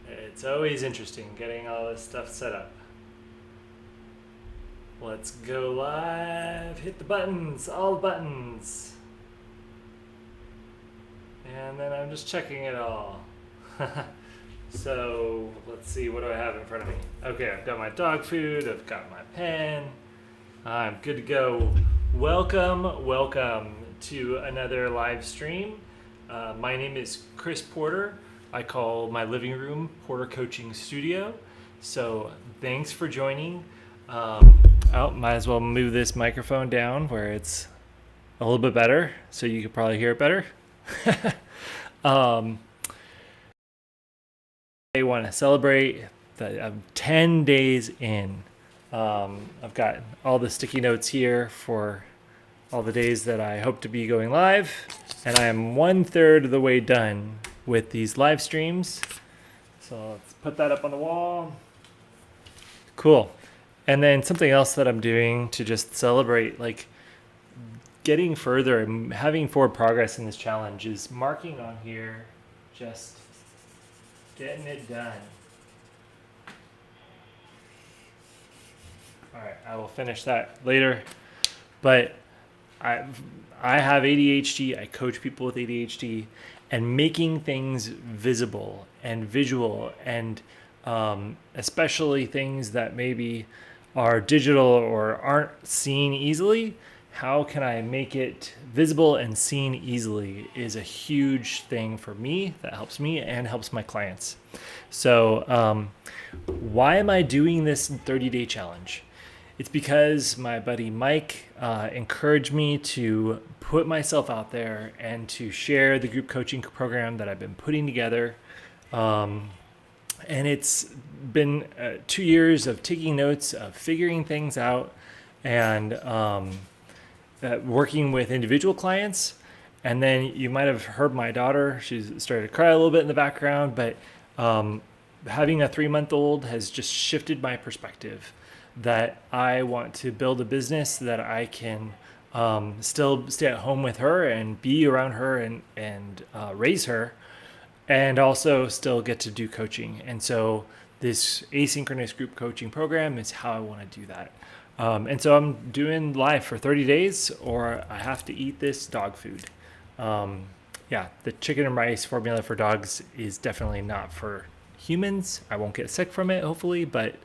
It's always interesting getting all this stuff set up. Let's go live. Hit the buttons, all the buttons. And then I'm just checking it all. So let's see, what do I have in front of me? Okay, I've got my dog food, I've got my pen. I'm good to go. Welcome to another live stream. My name is Chris Porter. I call my living room Porter Coaching Studio. So thanks for joining. Might as well move this microphone down where it's a little bit better, so you can probably hear it better. I want to celebrate that I'm 10 days in. I've got all the sticky notes here for all the days that I hope to be going live, and I am 1/3 of the way done with these live streams. So let's put that up on the wall. Cool. And then something else that I'm doing to just celebrate, like getting further and having forward progress in this challenge, is marking on here, just getting it done. All right, I will finish that later. But I have ADHD. I coach people with ADHD, and making things visible and visual, and especially things that maybe are digital or aren't seen easily. How can I make it visible and seen easily is a huge thing for me that helps me and helps my clients. So why am I doing this 30-day challenge? It's because my buddy Mike encouraged me to put myself out there and to share the group coaching program that I've been putting together. And it's been 2 years of taking notes, of figuring things out, and working with individual clients. And then you might have heard my daughter, she's started to cry a little bit in the background, but having a 3-month-old has just shifted my perspective, that I want to build a business that I can still stay at home with her and be around her and raise her, and also still get to do coaching. And so this asynchronous group coaching program is how I want to do that. And so I'm doing live for 30 days, or I have to eat this dog food. The chicken and rice formula for dogs is definitely not for humans. I won't get sick from it, hopefully, but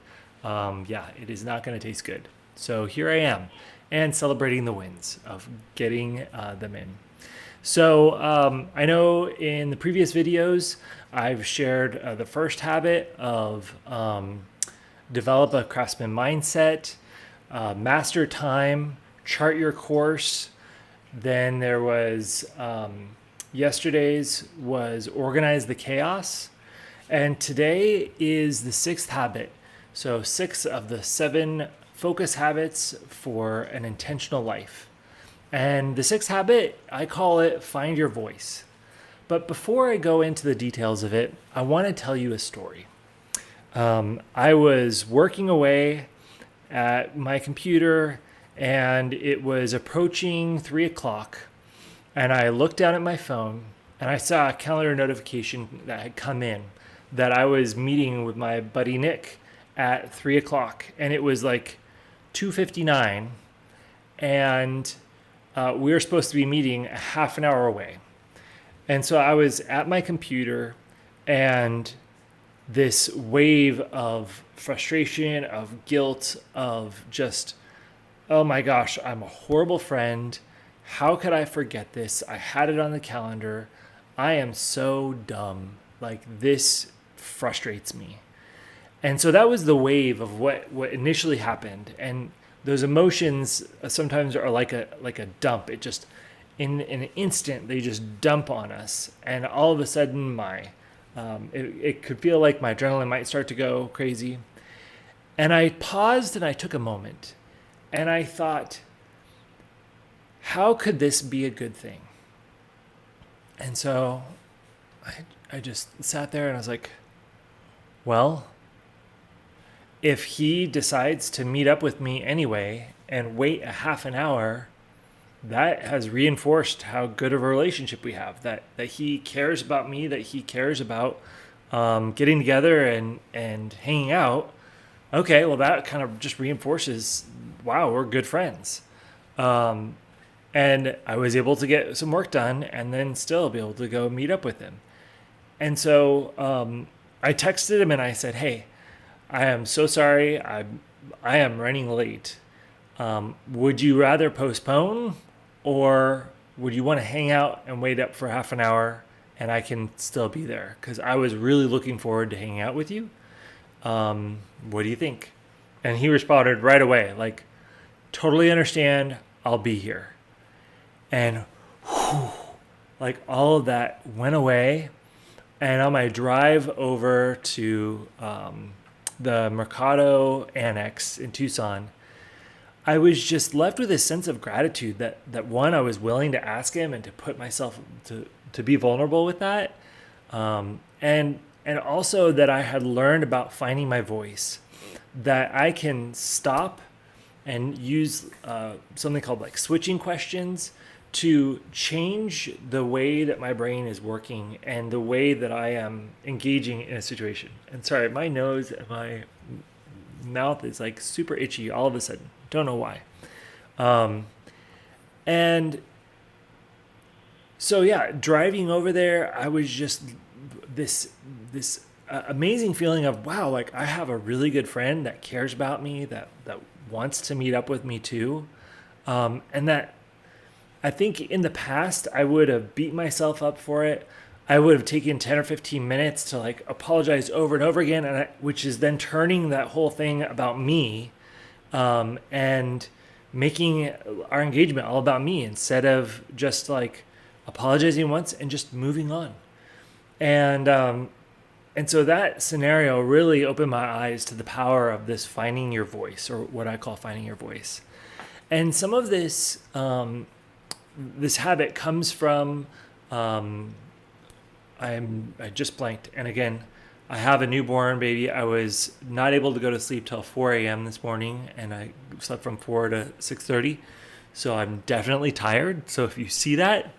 it is not going to taste good. So here I am, and celebrating the wins of getting them in. So I know in the previous videos, I've shared the first habit of develop a craftsman mindset, master time, chart your course. Then there was yesterday's was organize the chaos. And today is the 6th habit. So 6 of the 7 focus habits for an intentional life. And the 6th habit, I call it find your voice. But before I go into the details of it, I want to tell you a story. I was working away at my computer, and it was approaching 3 o'clock, and I looked down at my phone, and I saw a calendar notification that had come in that I was meeting with my buddy Nick at 3 o'clock, and it was like 2:59, and we were supposed to be meeting a half an hour away. And so I was at my computer, and this wave of frustration, of guilt, of just, oh my gosh, I'm a horrible friend. How could I forget this? I had it on the calendar. I am so dumb. Like, this frustrates me. And so that was the wave of what initially happened. And those emotions sometimes are like a dump. It just, in an instant, they just dump on us. And all of a sudden, it could feel like my adrenaline might start to go crazy. And I paused and I took a moment. And I thought, how could this be a good thing? And so I just sat there and I was like, well, if he decides to meet up with me anyway and wait a half an hour, that has reinforced how good of a relationship we have, that he cares about me, that he cares about getting together and hanging out. Okay, well, that kind of just reinforces, wow, we're good friends. And I was able to get some work done and then still be able to go meet up with him. And so I texted him and I said, hey, I am so sorry. I am running late. Would you rather postpone, or would you want to hang out and wait up for half an hour and I can still be there? Because I was really looking forward to hanging out with you. What do you think? And he responded right away, like, totally understand. I'll be here. And whew, like all of that went away. And on my drive over to the Mercado Annex in Tucson, I was just left with a sense of gratitude that one, I was willing to ask him and to put myself to be vulnerable with that. And also that I had learned about finding my voice, that I can stop and use something called like switching questions to change the way that my brain is working and the way that I am engaging in a situation. And sorry, my nose and my mouth is like super itchy all of a sudden. Don't know why. And so yeah, driving over there, I was just this amazing feeling of, wow, like I have a really good friend that cares about me, that wants to meet up with me too. And that I think in the past, I would have beat myself up for it. I would have taken 10 or 15 minutes to like apologize over and over again, which is then turning that whole thing about me and making our engagement all about me instead of just like apologizing once and just moving on. And so that scenario really opened my eyes to the power of this finding your voice, or what I call finding your voice. And some of this this habit comes from I just blanked. And again, I have a newborn baby. I was not able to go to sleep till 4 a.m. this morning, and I slept from 4 to 6:30. So I'm definitely tired. So if you see that,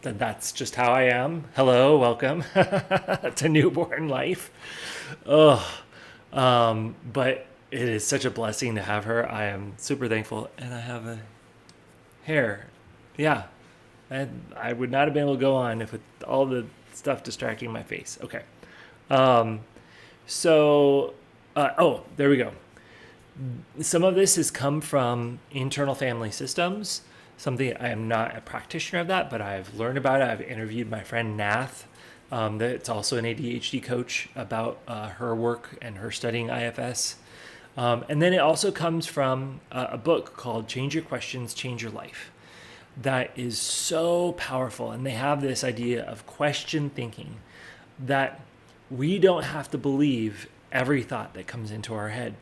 then that's just how I am. Hello, welcome to newborn life. But it is such a blessing to have her. I am super thankful, and I have a hair. Yeah, and I would not have been able to go on if with all the stuff distracting my face. Okay. There we go. Some of this has come from internal family systems, something I am not a practitioner of that, but I've learned about it. I've interviewed my friend Nath, that's also an ADHD coach, about her work and her studying IFS. And then it also comes from a book called Change Your Questions, Change Your Life. That is so powerful. And they have this idea of question thinking, that we don't have to believe every thought that comes into our head.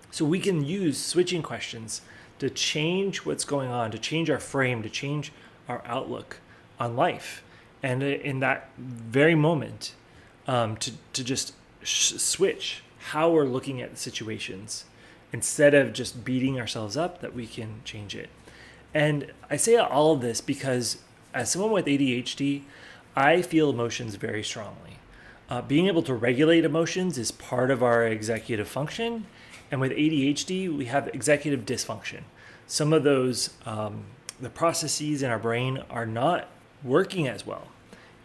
So we can use switching questions to change what's going on, to change our frame, to change our outlook on life. And in that very moment, to just switch how we're looking at the situations, instead of just beating ourselves up, that we can change it. And I say all of this because as someone with ADHD, I feel emotions very strongly. Being able to regulate emotions is part of our executive function. And with ADHD, we have executive dysfunction. Some of those, the processes in our brain are not working as well.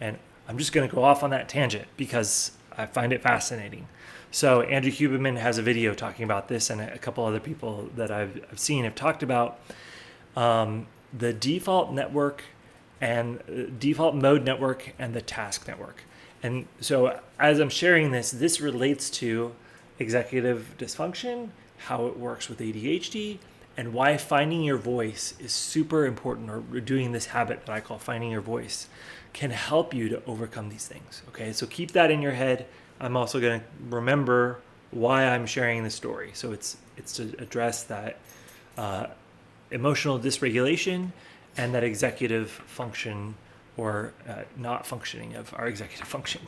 And I'm just going to go off on that tangent because I find it fascinating. So Andrew Huberman has a video talking about this, and a couple other people that I've seen have talked about the default network and default mode network and the task network. And so as I'm sharing this relates to executive dysfunction, how it works with ADHD, and why finding your voice is super important, or doing this habit that I call finding your voice can help you to overcome these things. Okay, so keep that in your head. I'm also going to remember why I'm sharing this story. So it's to address that emotional dysregulation and that executive function, or not functioning of our executive function.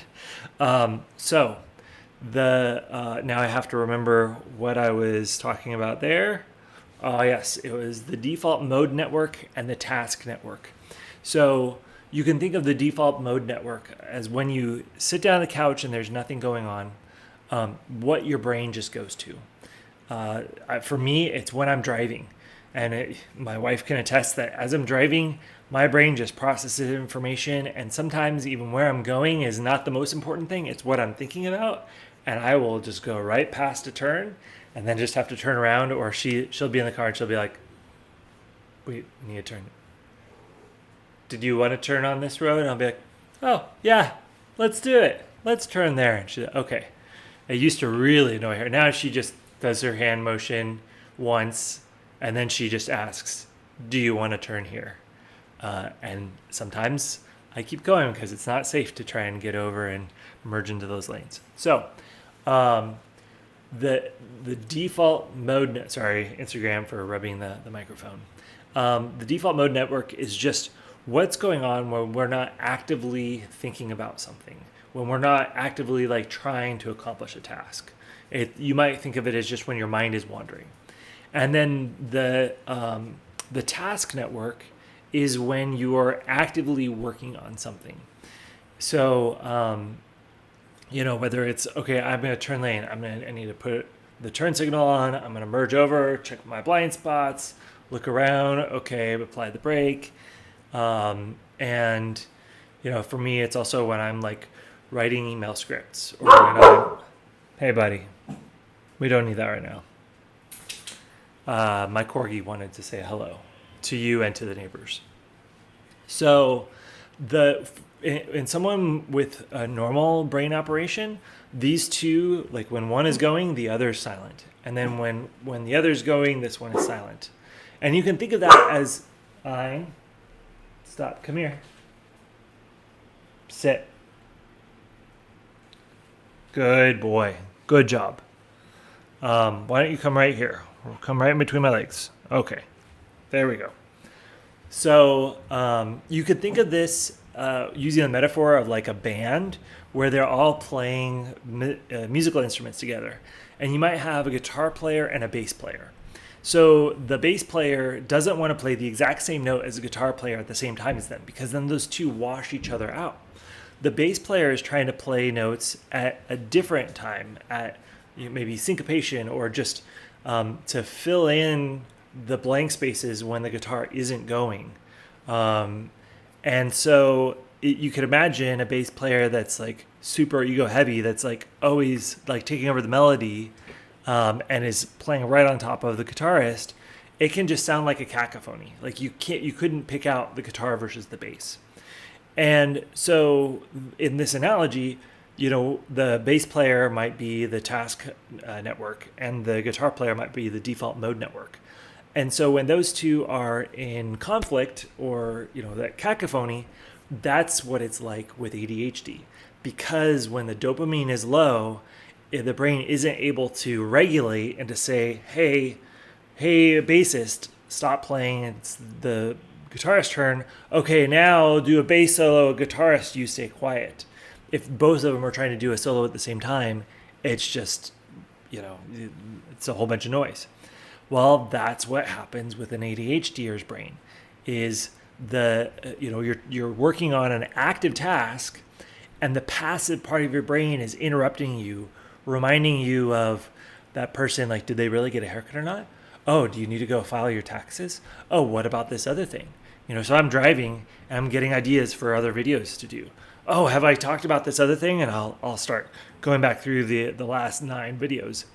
So now I have to remember what I was talking about there. Oh, yes, it was the default mode network and the task network. So you can think of the default mode network as when you sit down on the couch and there's nothing going on, what your brain just goes to. For me, it's when I'm driving. And my wife can attest that as I'm driving, my brain just processes information. And sometimes even where I'm going is not the most important thing. It's what I'm thinking about. And I will just go right past a turn and then just have to turn around. Or she'll be in the car and she'll be like, wait, we need to turn. Did you want to turn on this road? And I'll be like, oh, yeah, let's do it. Let's turn there. And she's like, okay. It used to really annoy her. Now she just does her hand motion once, and then she just asks, do you want to turn here? And sometimes I keep going because it's not safe to try and get over and merge into those lanes. So the default mode, sorry, Instagram for rubbing the microphone. The default mode network is just what's going on when we're not actively thinking about something, when we're not actively like trying to accomplish a task. You might think of it as just when your mind is wandering. And then the task network is when you are actively working on something. So, whether it's, okay, I'm going to turn lane, I need to put the turn signal on, I'm going to merge over, check my blind spots, look around, okay, apply the brake. And, for me, it's also when I'm like writing email scripts or when I'm, hey buddy, we don't need that right now. My corgi wanted to say hello to you and to the neighbors. So in someone with a normal brain operation, these two, like when one is going, the other is silent. And then when the other is going, this one is silent. And you can think of that as, stop, come here. Sit. Good boy. Good job. Why don't you come right here? We'll come right in between my legs. Okay. There we go. So you could think of this using a metaphor of like a band where they're all playing musical instruments together. And you might have a guitar player and a bass player. So the bass player doesn't want to play the exact same note as a guitar player at the same time as them, because then those two wash each other out. The bass player is trying to play notes at a different time, at maybe syncopation, or just to fill in the blank spaces when the guitar isn't going. And so you could imagine a bass player that's like super ego heavy, that's like always like taking over the melody, and is playing right on top of the guitarist. It can just sound like a cacophony. Like you couldn't pick out the guitar versus the bass. And so in this analogy, the bass player might be the task network and the guitar player might be the default mode network. And so when those two are in conflict, or, that cacophony, that's what it's like with ADHD. Because when the dopamine is low, the brain isn't able to regulate and to say, hey, bassist, stop playing. It's the guitarist's turn. Okay, now do a bass solo, guitarist, you stay quiet. If both of them are trying to do a solo at the same time, it's just, it's a whole bunch of noise. Well, that's what happens with an ADHDer's brain. Is you're working on an active task, and the passive part of your brain is interrupting you, reminding you of that person. Like, did they really get a haircut or not? Oh, do you need to go file your taxes? Oh, what about this other thing? So I'm driving and I'm getting ideas for other videos to do. Oh, have I talked about this other thing? And I'll start going back through the last 9 videos.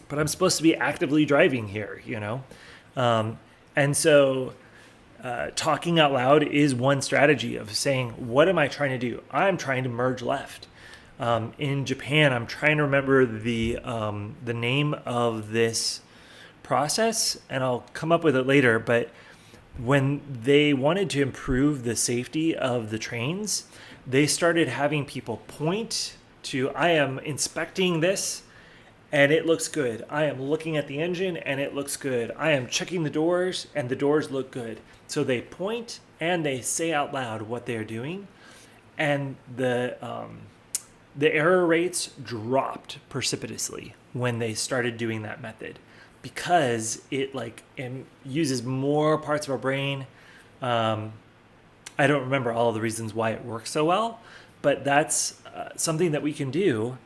But I'm supposed to be actively driving here, And so talking out loud is one strategy of saying, what am I trying to do? I'm trying to merge left. In Japan, I'm trying to remember the name of this process, and I'll come up with it later. But when they wanted to improve the safety of the trains, they started having people point to, I am inspecting this and it looks good. I am looking at the engine and it looks good. I am checking the doors and the doors look good. So they point and they say out loud what they're doing, and the error rates dropped precipitously when they started doing that method. because it uses more parts of our brain. I don't remember all of the reasons why it works so well, but that's something that we can do.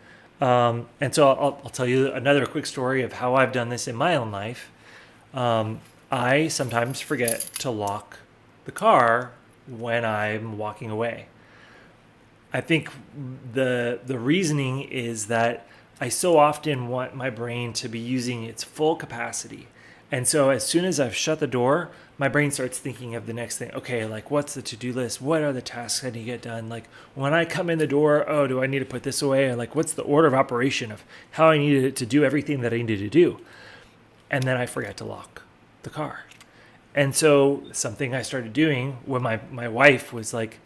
And so I'll tell you another quick story of how I've done this in my own life. I sometimes forget to lock the car when I'm walking away. I think the reasoning is that I so often want my brain to be using its full capacity. And so as soon as I've shut the door, my brain starts thinking of the next thing. Okay, like what's the to-do list? What are the tasks I need to get done? Like when I come in the door, oh, do I need to put this away? Or like what's the order of operation of how I needed to do everything that I needed to do? And then I forget to lock the car. And so something I started doing when my wife was like,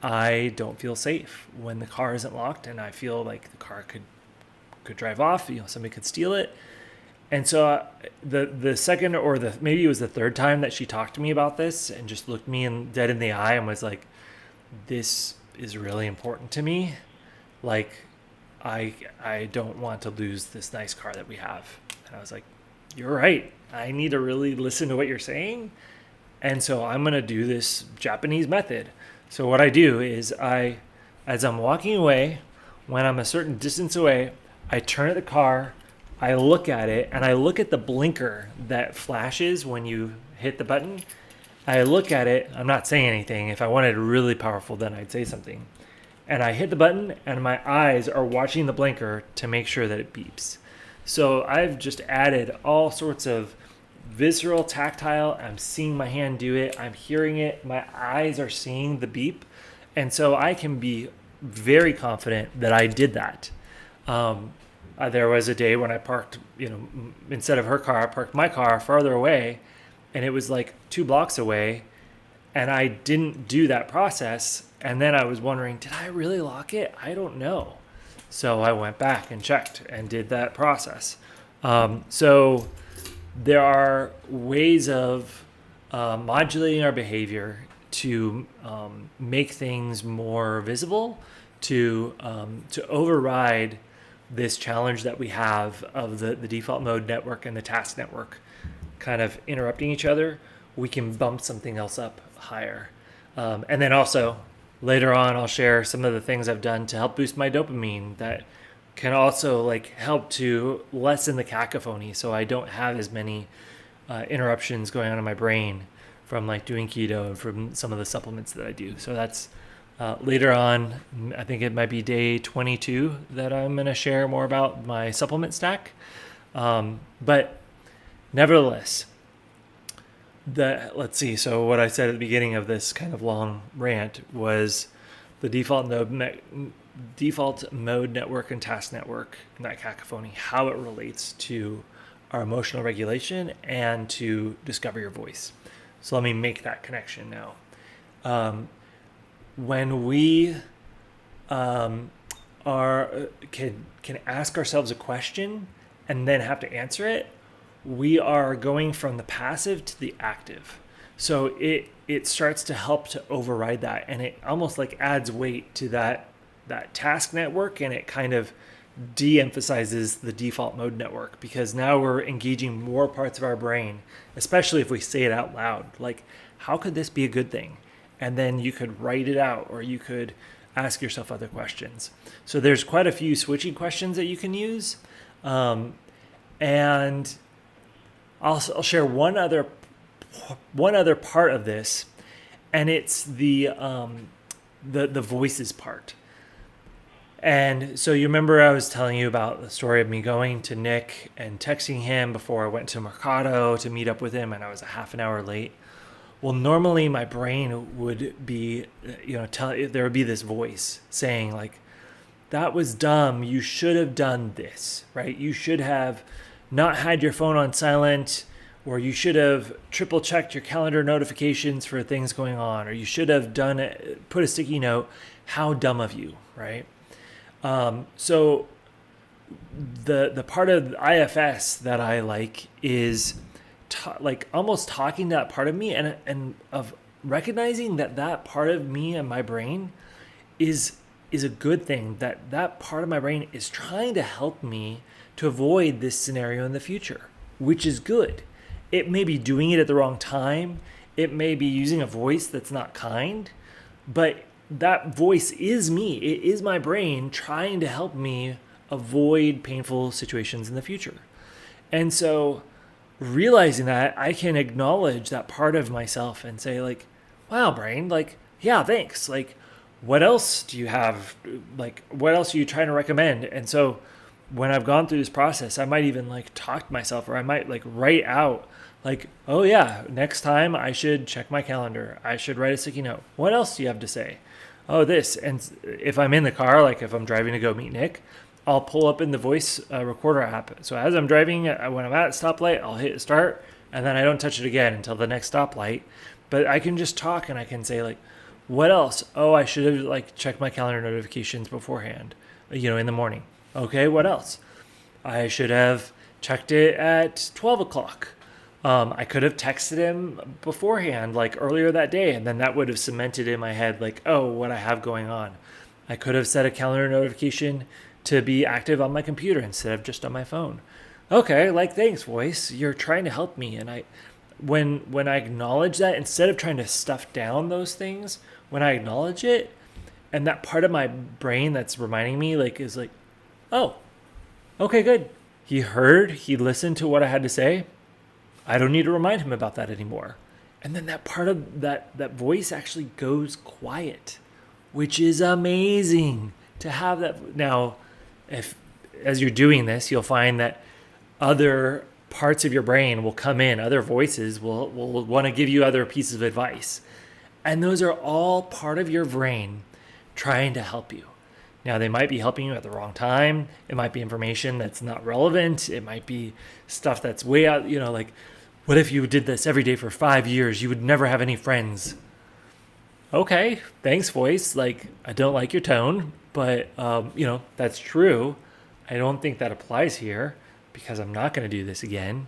I don't feel safe when the car isn't locked, and I feel like the car could drive off, somebody could steal it. And so the second or maybe it was the third time that she talked to me about this and just looked me dead in the eye and was like, this is really important to me. Like, I don't want to lose this nice car that we have. And I was like, you're right. I need to really listen to what you're saying. And so I'm going to do this Japanese method. So what I do is as I'm walking away, when I'm a certain distance away, I turn at the car, I look at it, and I look at the blinker that flashes when you hit the button. I look at it. I'm not saying anything. If I wanted really powerful, then I'd say something. And I hit the button, and my eyes are watching the blinker to make sure that it beeps. So I've just added all sorts of visceral, tactile. I'm seeing my hand do it. I'm hearing it. My eyes are seeing the beep. And so I can be very confident that I did that. There was a day when I parked, instead of her car, I parked my car farther away, and it was like 2 blocks away, and I didn't do that process. And then I was wondering, did I really lock it? I don't know. So I went back and checked and did that process. So there are ways of modulating our behavior to make things more visible, to override this challenge that we have of the default mode network and the task network kind of interrupting each other. We can bump something else up higher. And then also later on, I'll share some of the things I've done to help boost my dopamine that can also help to lessen the cacophony, so I don't have as many interruptions going on in my brain from doing keto and from some of the supplements that I do. So that's later on. I think it might be day 22 that I'm going to share more about my supplement stack. But nevertheless, let's see. So what I said at the beginning of this kind of long rant was the default mode network and task network, and that cacophony, how it relates to our emotional regulation and to discover your voice. So let me make that connection now. When we can ask ourselves a question and then have to answer it, we are going from the passive to the active. So it starts to help to override that, and it almost adds weight to that task network, and it kind of de-emphasizes the default mode network, because now we're engaging more parts of our brain, especially if we say it out loud. Like, how could this be a good thing? And then you could write it out, or you could ask yourself other questions. So there's quite a few switching questions that you can use. And I'll share one other part of this, and it's the voices part. And so you remember I was telling you about the story of me going to Nick and texting him before I went to Mercado to meet up with him, and I was a half an hour late. Well, normally my brain would be, there would be this voice saying that was dumb. You should have done this, right? You should have not had your phone on silent, or you should have triple checked your calendar notifications for things going on, or you should have put a sticky note. How dumb of you, right? So the part of IFS that I like is almost talking to that part of me, and of recognizing that part of me and my brain is a good thing, that part of my brain is trying to help me to avoid this scenario in the future, which is good. It may be doing it at the wrong time. It may be using a voice that's not kind, but that voice is me. It is my brain trying to help me avoid painful situations in the future. And so realizing that, I can acknowledge that part of myself and say like, wow, brain, like, yeah, thanks. Like, what else do you have? Like, what else are you trying to recommend? And so when I've gone through this process, I might even like talk to myself, or I might like write out like, oh yeah, next time I should check my calendar. I should write a sticky note. What else do you have to say? Oh, this. And if I'm in the car, like if I'm driving to go meet Nick, I'll pull up in the voice recorder app. So as I'm driving, when I'm at a stoplight, I'll hit start, and then I don't touch it again until the next stoplight. But I can just talk, and I can say like, what else? Oh, I should have like checked my calendar notifications beforehand, in the morning. Okay, what else? I should have checked it at 12 o'clock. I could have texted him beforehand, like earlier that day, and then that would have cemented in my head, like, oh, what I have going on. I could have set a calendar notification to be active on my computer instead of just on my phone. Okay, like, thanks, voice. You're trying to help me. And when I acknowledge that, instead of trying to stuff down those things, when I acknowledge it, and that part of my brain that's reminding me, like, is like, oh, okay, good. He listened to what I had to say. I don't need to remind him about that anymore. And then that part of that voice actually goes quiet, which is amazing to have that. Now, if as you're doing this, you'll find that other parts of your brain will come in, other voices will want to give you other pieces of advice. And those are all part of your brain trying to help you. Now, they might be helping you at the wrong time. It might be information that's not relevant. It might be stuff that's way out, like, what if you did this every day for 5 years? You would never have any friends. Okay, thanks, voice. Like, I don't like your tone, but, that's true. I don't think that applies here because I'm not going to do this again,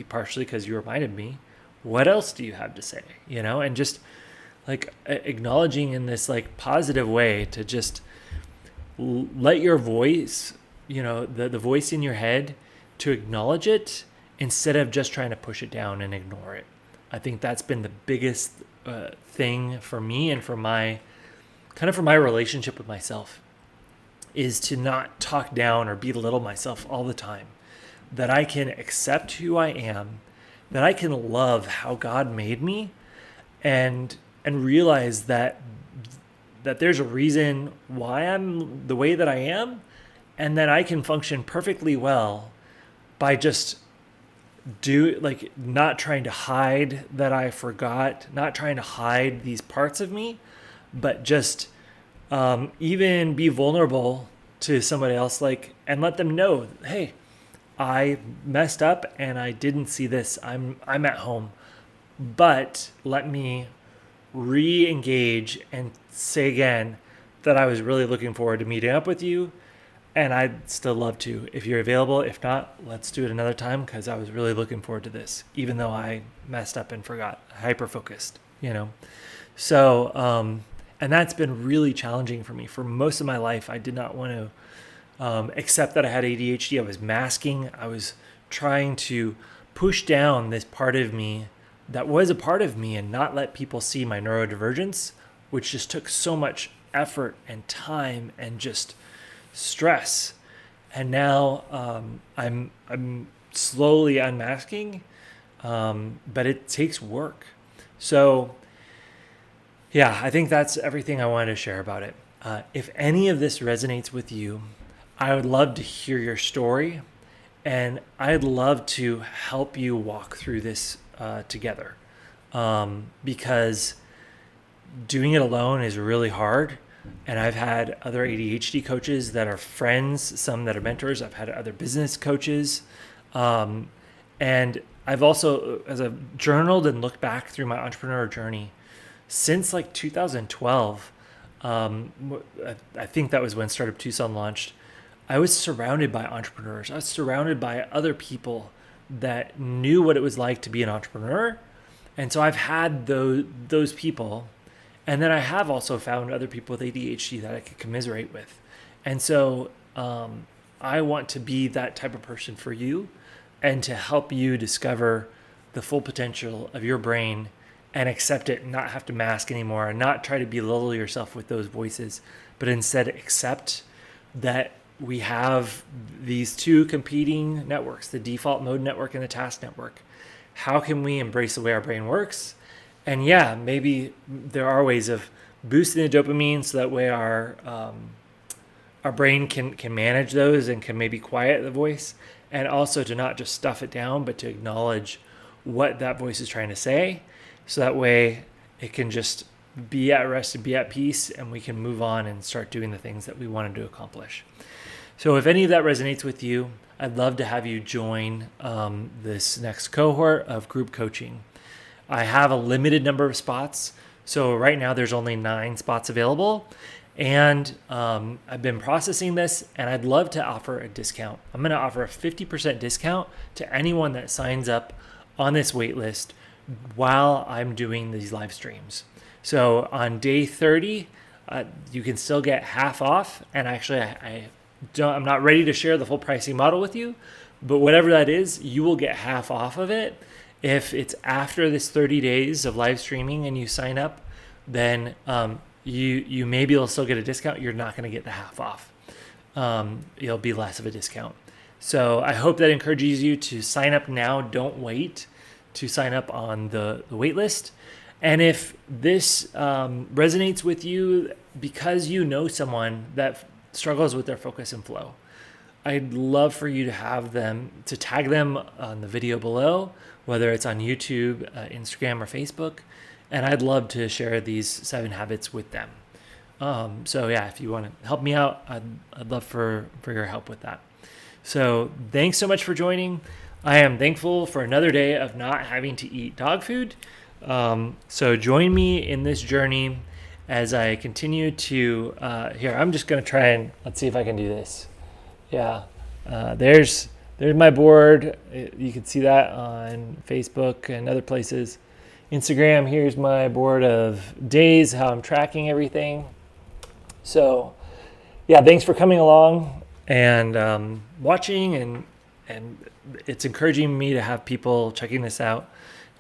partially because you reminded me. What else do you have to say? And just like acknowledging in this like positive way to just let your voice, the voice in your head, to acknowledge it instead of just trying to push it down and ignore it. I think that's been the biggest thing for me and for my relationship with myself, is to not talk down or belittle myself all the time. That I can accept who I am, that I can love how God made me, and realize that there's a reason why I'm the way that I am, and that I can function perfectly well by just not trying to hide that I forgot, not trying to hide these parts of me, but just even be vulnerable to somebody else, and let them know, hey, I messed up and I didn't see this. I'm at home, but let me re-engage and say again that I was really looking forward to meeting up with you, and I'd still love to if you're available. If not, let's do it another time, because I was really looking forward to this, even though I messed up and forgot, hyper-focused, So, and that's been really challenging for me. For most of my life, I did not want to accept that I had ADHD. I was masking. I was trying to push down this part of me that was a part of me and not let people see my neurodivergence, which just took so much effort and time and just stress. And now I'm slowly unmasking, but it takes work. So yeah, I think that's everything I wanted to share about it. If any of this resonates with you, I would love to hear your story, and I'd love to help you walk through this together, because doing it alone is really hard. And I've had other ADHD coaches that are friends, some that are mentors. I've had other business coaches. And I've also, as I've journaled and looked back through my entrepreneur journey since 2012, I think that was when Startup Tucson launched. I was surrounded by entrepreneurs. I was surrounded by other people that knew what it was like to be an entrepreneur. And so I've had those people. And then I have also found other people with ADHD that I could commiserate with. And so I want to be that type of person for you. and to help you discover the full potential of your brain and accept it, and not have to mask anymore, and not try to belittle yourself with those voices, but instead accept that we have these two competing networks, the default mode network and the task network. How can we embrace the way our brain works? And yeah, maybe there are ways of boosting the dopamine so that way our brain can manage those and can maybe quiet the voice, and also to not just stuff it down, but to acknowledge what that voice is trying to say, so that way it can just be at rest and be at peace, and we can move on and start doing the things that we wanted to accomplish. So if any of that resonates with you, I'd love to have you join this next cohort of group coaching. I have a limited number of spots. So right now there's only 9 spots available, and I've been processing this, and I'd love to offer a discount. I'm going to offer a 50% discount to anyone that signs up on this wait list while I'm doing these live streams. So on day 30, you can still get half off. And actually, I'm not ready to share the full pricing model with you, but whatever that is, you will get half off of it. If it's after this 30 days of live streaming and you sign up, then you may be able to still get a discount. You're not going to get the half off. It'll be less of a discount. So I hope that encourages you to sign up now. Don't wait to sign up on the wait list. And if this resonates with you because you know someone that struggles with their focus and flow, I'd love for you to have them, to tag them on the video below, whether it's on YouTube, Instagram, or Facebook. And I'd love to share these 7 habits with them. So yeah, if you want to help me out, I'd love for your help with that. So thanks so much for joining. I am thankful for another day of not having to eat dog food. So join me in this journey as I continue to, here, I'm just going to try and let's see if I can do this. Yeah. There's my board. You can see that on Facebook and other places. Instagram, here's my board of days, how I'm tracking everything. So yeah, thanks for coming along and watching, and it's encouraging me to have people checking this out,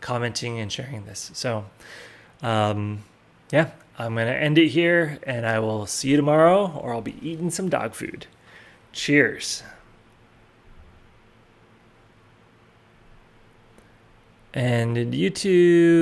commenting and sharing this. So yeah, I'm going to end it here, and I will see you tomorrow, or I'll be eating some dog food. Cheers. And in YouTube.